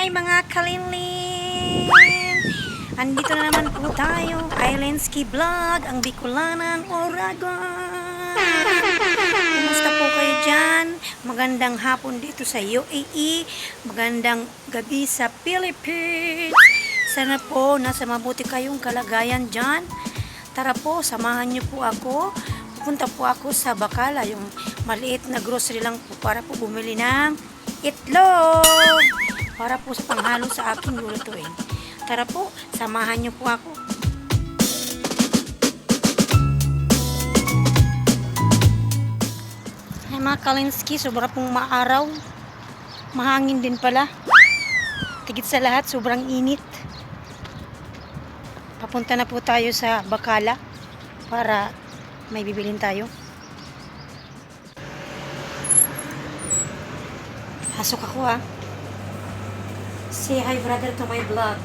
Hi mga kalinlin! Andito na naman po tayo, Islandski Vlog, ang Bicolanang Oragon! Kumusta po kayo dyan? Magandang hapon dito sa UAE, magandang gabi sa Philippines! Sana po nasa mabuti kayong kalagayan dyan. Tara po, samahan niyo po ako. Pupunta po ako sa Bacala, yung maliit na grocery lang po para po bumili ng itlog para po sa panghalo sa aking lulutuin. Tara po, samahan niyo po ako. Ay mga Kalinski, sobra pong maaraw. Mahangin din pala. Tigit sa lahat, sobrang init. Papunta na po tayo sa Bacala para may bibilin tayo. Pasok ako ah. Say hi brother to my vlog.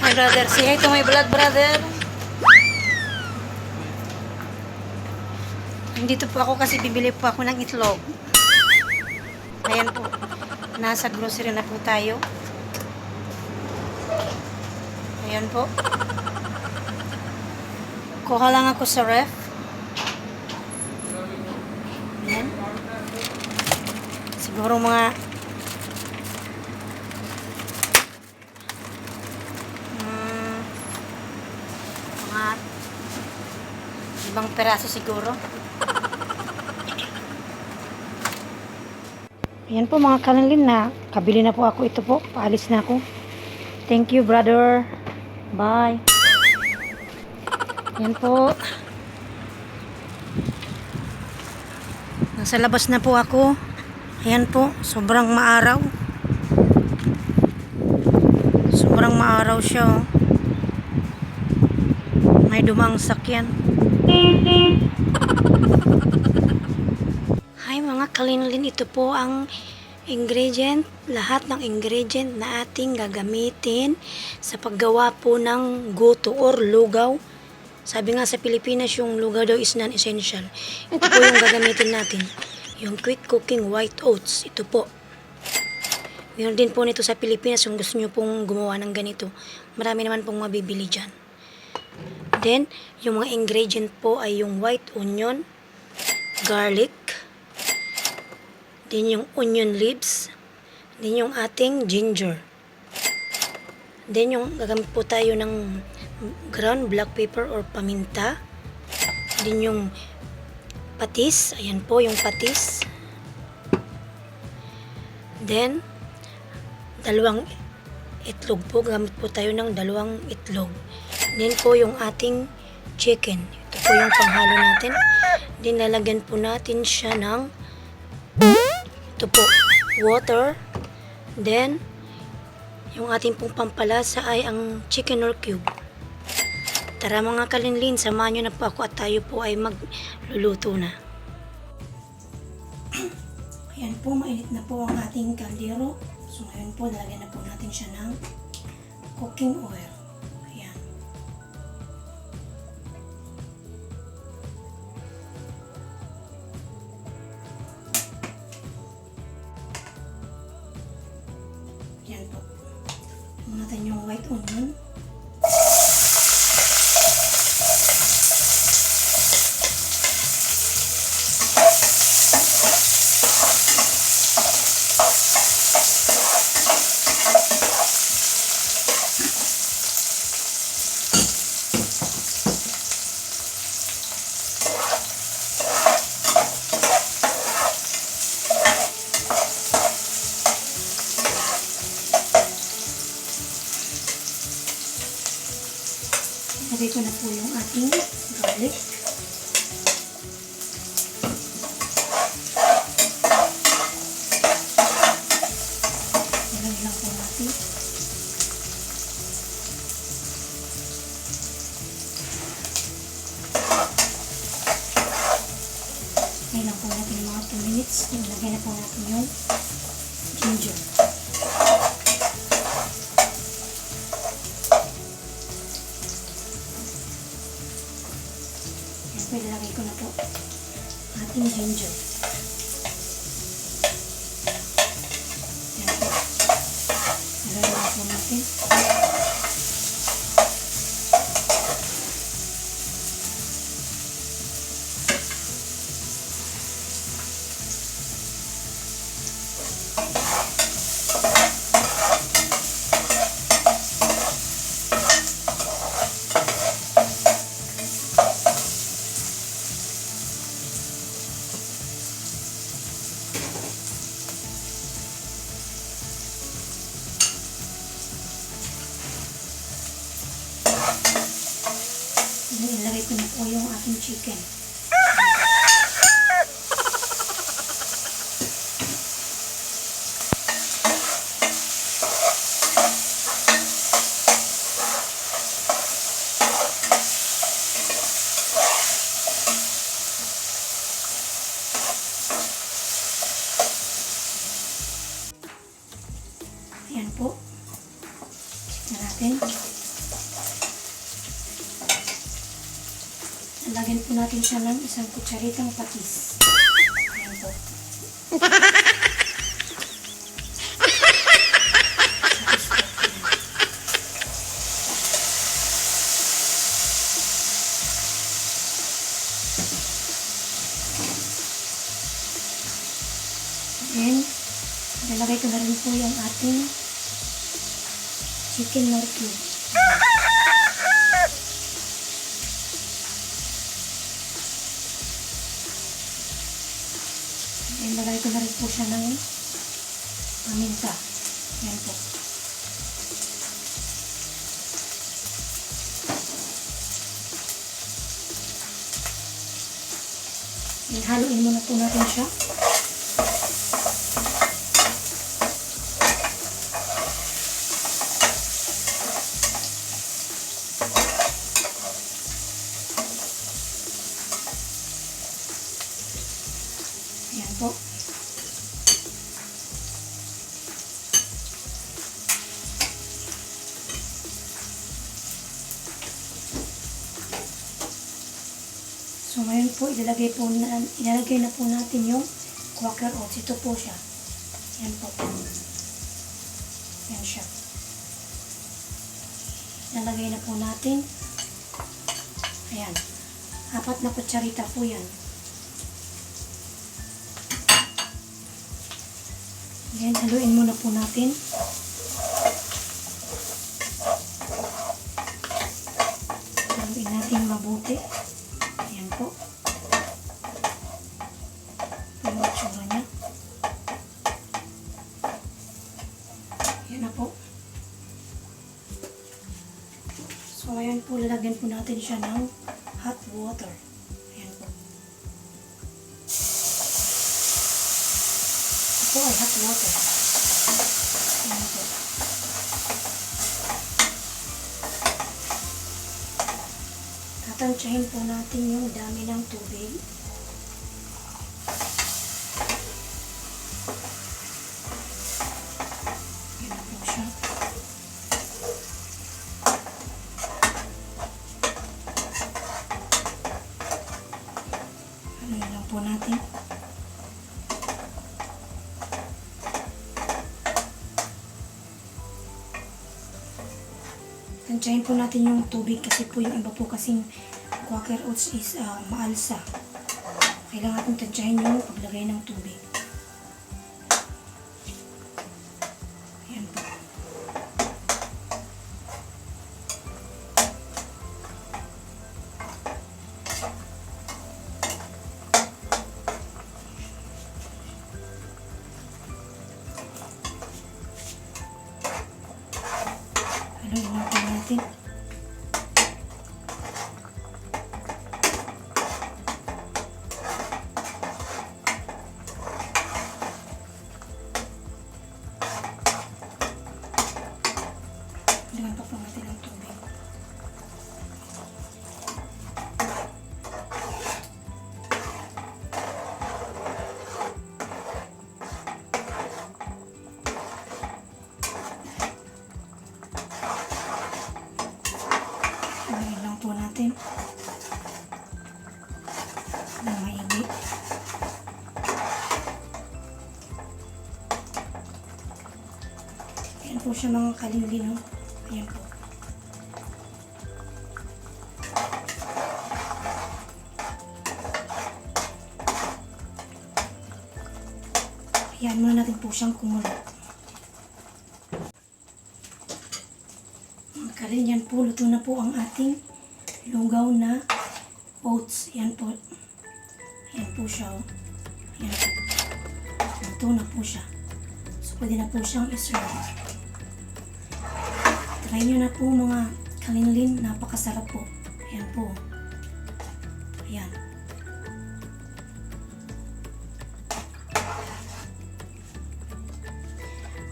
Hi brother, say hi to my vlog brother. Nandito po ako kasi bibili po ako ng itlog. Ayan po. Nasa grocery na po tayo. Ayan po. Kuha lang ako sa ref. Ayan. Siguro mga ibang peraso siguro. Ayan po mga kalinlin, na kabili na po ako. Ito po, paalis na ako. Thank you brother. Bye. Ayan po. Nasa labas na po ako. Ayan po, sobrang maaraw. Sobrang maaraw siya oh. May dumang sakyan. Hi mga kalinlin, ito po ang ingredient, lahat ng ingredient na ating gagamitin sa paggawa po ng goto or lugaw. Sabi nga sa Pilipinas, yung lugaw daw is non-essential. Ito po yung gagamitin natin. Yung quick cooking white oats. Ito po. Meron din po nito sa Pilipinas kung gusto nyo pong gumawa ng ganito. Marami naman pong mabibili dyan. Then, yung mga ingredient po ay yung white onion, garlic, then yung onion leaves, then yung ating ginger. Then yung gagamit po tayo ng ground black pepper or paminta. Then yung patis, ayan po yung patis. Then, dalawang itlog po, gamit po tayo ng dalawang itlog. Then po yung ating chicken. Ito po yung panghalo natin. Then lalagyan po natin siya ng ito po, water. Then, yung ating pong pampalasa ay ang chicken or cube. Tara mga kalinlin, samahan nyo na po ako at tayo po ay magluluto na. Ayan po, mainit na po ang ating kaldero. So ngayon po, lalagyan na po natin siya ng cooking oil. Ayan. Ayan po. Tignan natin yung white onion. Lagay ko na po yung ating garlic. Lagay lang po natin. Lagay lang po natin yung mga 2 minutes. Lagay na po natin yung ginger. Ilalagay ko na po ating ginger. Ilagay ko na po yung ating chicken. Ayan po. Na natin. Nalagyan po natin siya ng isang kutsaritang patis. Ayan po. Then, nalagay ko na rin po yung ating chicken nor cube. Then, nalagay ko na rin po siya ng paminta. Yan po. Then, haluin muna po natin siya. Ayan po. So ngayon po, ilalagay na po natin yung Quaker Oats. Ito po siya. Ayan po. Ayan siya. Ilalagay na po natin. Ayan. 4 na kutsarita po yan. Ayan, haluin muna po natin. Haluin natin mabuti. Ayan po. Ito yung itsura niya. Ayan na po. So, ayan po, lalagyan po natin siya ng hot water. Ayan po. Ito ay hot water. Ayan po. Tatansyahin po natin yung dami ng tubig. Ayan na po siya. Haluin lang po natin. Tansyahin po natin yung tubig kasi po yung iba po kasing Quaker Oats is maalsa. Kailangan natin tansyahin yung paglagay ng tubig. Ayan po. Haluin lang po natin. Haluin pa po natin ang tubig. Haluin lang po natin na maigi. Ayan po siya mga kalingin. Ayan po. Ayan muna natin po siyang kumulo. Mga kalingin, po luto na po ang ating lugaw na oats. Ayan po. Ayan po siya. Ayan po. Luto na po siya. So pwede na po siyang iserve. Try nyo na po mga kalinlin. Napakasarap po. Ayan po. Ayan.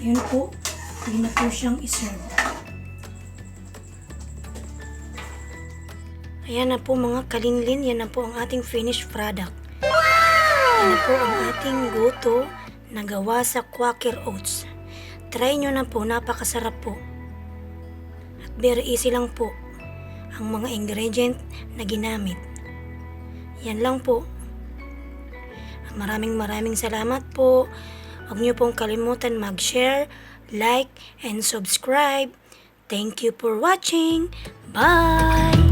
Ayun po, pwede na po siyang iserve. Ayan na po mga kalinlin, yan na po ang ating finished product. Yan na po ang ating goto na gawa sa Quaker Oats. Try nyo na po, napakasarap po. At very easy lang po ang mga ingredient na ginamit. Yan lang po. Maraming salamat po. Huwag niyo pong kalimutan mag-share, like, and subscribe. Thank you for watching. Bye!